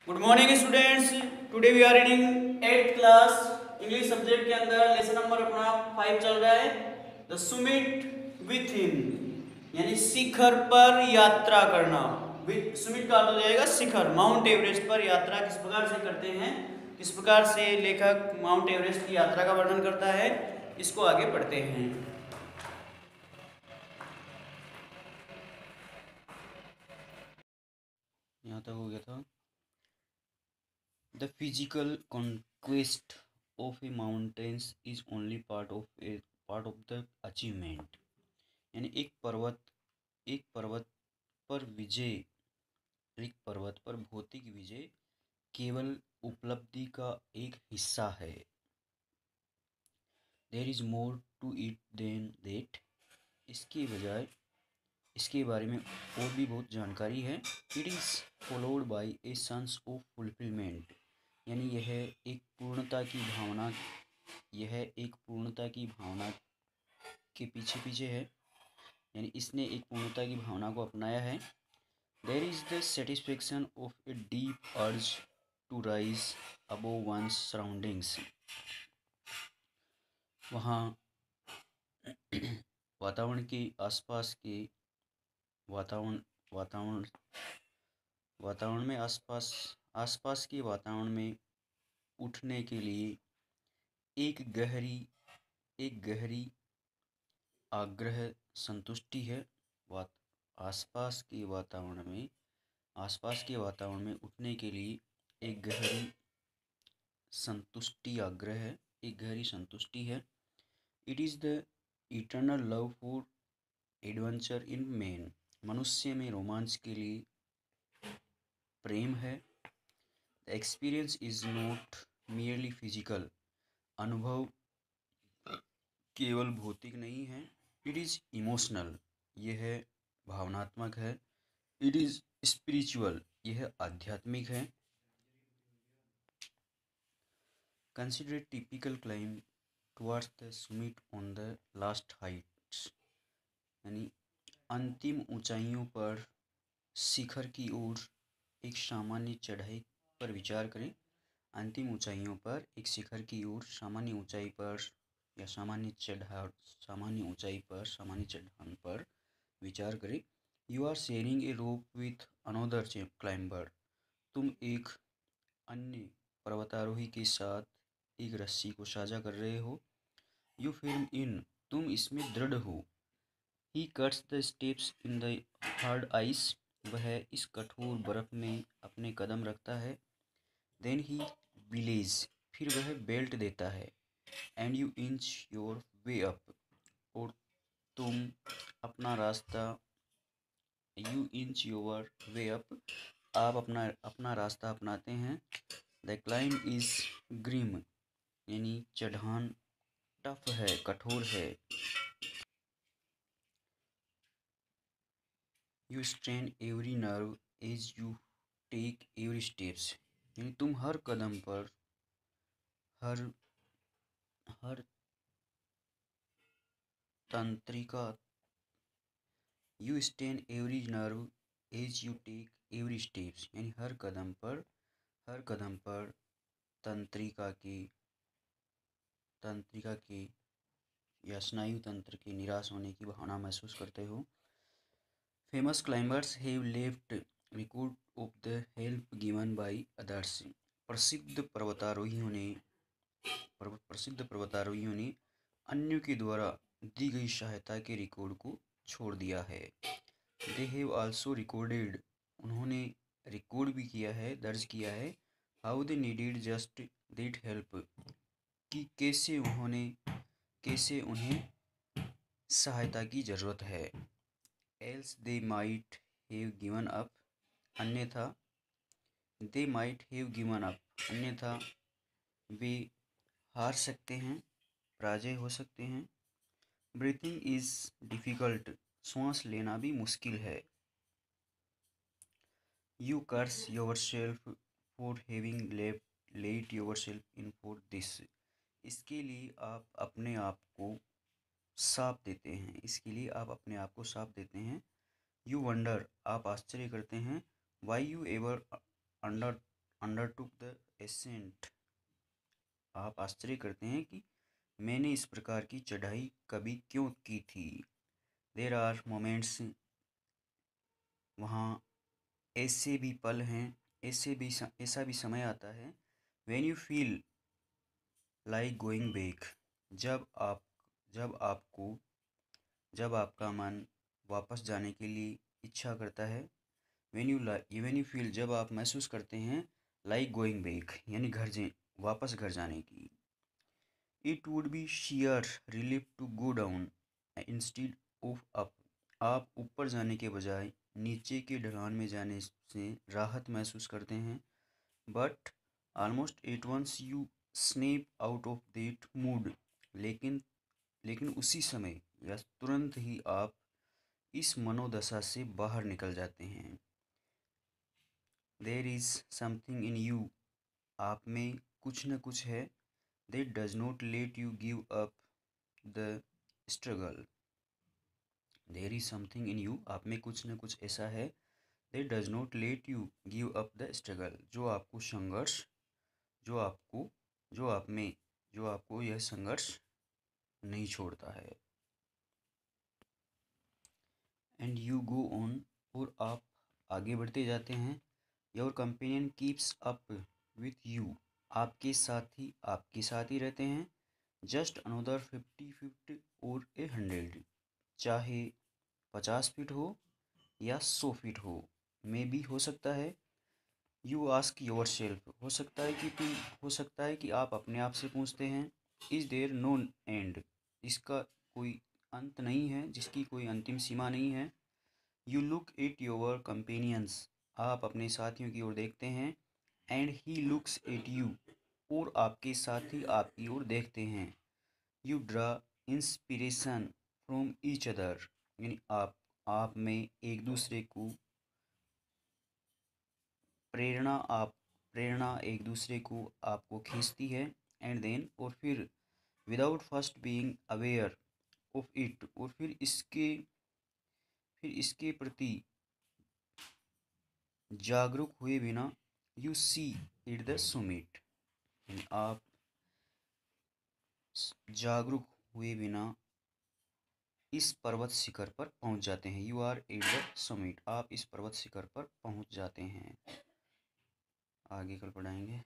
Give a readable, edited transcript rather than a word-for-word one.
Good morning students. Today we are reading 8th class English subject के अंदर lesson number अपना 5 चल रहा है, द सुमिट विथ हिम, यानी शिखर पर यात्रा करना। विथ सुमिट का अर्थ हो जाएगा शिखर, माउंट एवरेस्ट पर यात्रा किस प्रकार से करते हैं, किस प्रकार से लेखक माउंट एवरेस्ट की यात्रा का वर्णन करता है, इसको आगे पढ़ते हैं। यहाँ तक हो गया था। The physical conquest of a mountains is only part of the achievement। यानी एक पर्वत पर विजय, एक पर्वत पर भौतिक विजय केवल उपलब्धि का एक हिस्सा है। There is more to it than that. इसके बजाय इसके बारे में और भी बहुत जानकारी है। It is followed by a sense of fulfilment, यानी यह एक पूर्णता की भावना के पीछे पीछे है, यानी इसने एक पूर्णता की भावना को अपनाया है। There is the satisfaction of a deep urge to rise above one's surroundings. वहाँ वातावरण के आसपास के वातावरण वातावरण वातावरण में आसपास के वातावरण में उठने के लिए एक गहरी आग्रह संतुष्टि है। वात आसपास के वातावरण में उठने के लिए एक गहरी संतुष्टि है। It is the eternal love for adventure in man. मनुष्य में रोमांच के लिए प्रेम है। The experience is not merely physical. अनुभव केवल भौतिक नहीं है। इट इज़ इमोशनल, यह भावनात्मक है। इट इज़ स्पिरिचुअल, यह आध्यात्मिक है। Consider typical climb towards the Sumit on the last Heights, यानी अंतिम ऊंचाइयों पर शिखर की ओर एक सामान्य चढ़ाई पर विचार करें। अंतिम ऊंचाइयों पर एक शिखर की ओर सामान्य ऊंचाई पर या सामान्य चढ़ान पर विचार करें। You are sharing a rope with another climber. तुम एक अन्य पर्वतारोही के साथ एक रस्सी को साझा कर रहे हो। यू फील इन, तुम इसमें दृढ़ हो। ही cuts the steps in the hard ice, वह इस कठोर बर्फ में अपने कदम रखता है। देन ही बिलीज, फिर वह बेल्ट देता है। And you inch your way up, और तुम अपना रास्ता you inch your way up, आप अपना रास्ता अपनाते हैं। द क्लाइंब इज ग्रिम, यानी चढ़ान टफ है, कठोर है। You strain every nerve as you take every steps, यानी तुम हर कदम पर हर हर तंत्रिका you strain every nerve as you take every steps, यानी हर कदम पर तंत्रिका के या स्नायु तंत्र के निराश होने की भावना महसूस करते हो। Famous climbers have left record of the help given by others. प्रसिद्ध पर्वतारोहियों ने अन्यों के द्वारा दी गई सहायता के रिकॉर्ड को छोड़ दिया है। दे हैव आल्सो रिकॉर्डेड, उन्होंने रिकॉर्ड भी किया है, दर्ज किया है। How they needed just that help, कि कैसे उन्हें सहायता की ज़रूरत है। Else they might have given up, अन्यथा वे हार सकते हैं, पराजय हो सकते हैं। ब्रीथिंग इज डिफ़िकल्ट, सांस लेना भी मुश्किल है। You curse yourself for having let yourself in for this, इसके लिए आप अपने आप को साप देते हैं। यू वंडर, आप आश्चर्य करते हैं। Why you ever undertook the ascent। आप आश्चर्य करते हैं कि मैंने इस प्रकार की चढ़ाई कभी क्यों की थी। देर आर मोमेंट्स, वहाँ ऐसे भी पल हैं, ऐसा भी समय आता है, when you feel like going back, जब आप जब आपको जब आपका मन वापस जाने के लिए इच्छा करता है। व्हेन यू फील, जब आप महसूस करते हैं, लाइक गोइंग बैक यानी वापस घर जाने की। It would be sheer relief to go down instead of up, आप ऊपर जाने के बजाय नीचे के ढलान में जाने से राहत महसूस करते हैं। But almost at once you snap out of that mood, लेकिन लेकिन उसी समय या तुरंत ही आप इस मनोदशा से बाहर निकल जाते हैं। There is something in you, आप में कुछ न कुछ है, that does not let you give up the struggle. There is something in you, आप में कुछ न कुछ ऐसा है, that does not let you give up the struggle, जो आपको संघर्ष जो आपको जो आप में जो आपको यह संघर्ष नहीं छोड़ता है। एंड यू गो ऑन, और आप आगे बढ़ते जाते हैं। Your companion keeps up with you, आपके साथ ही रहते हैं। जस्ट अनदर 50 फीट और 100, चाहे 50 फीट हो या 100 फीट हो, में भी हो सकता है। यू आस्क योर सेल्फ, हो सकता है कि आप अपने आप से पूछते हैं, इज़ देयर नो एंड, इसका कोई अंत नहीं है, जिसकी कोई अंतिम सीमा नहीं है। You look at your companions, आप अपने साथियों की ओर देखते हैं। And he looks at you, और आपके साथी आपकी ओर देखते हैं। You draw inspiration from each other, यानी आप में एक दूसरे को प्रेरणा एक दूसरे को आपको खींचती है। एंड देन, और फिर without first being aware of it, और फिर इसके प्रति जागरूक हुए बिना, you see it the Sumit, आप जागरूक हुए बिना इस पर्वत शिखर पर पहुंच जाते हैं। You are at the summit, आप इस पर्वत शिखर पर पहुंच जाते हैं। आगे कल पढ़ाएंगे।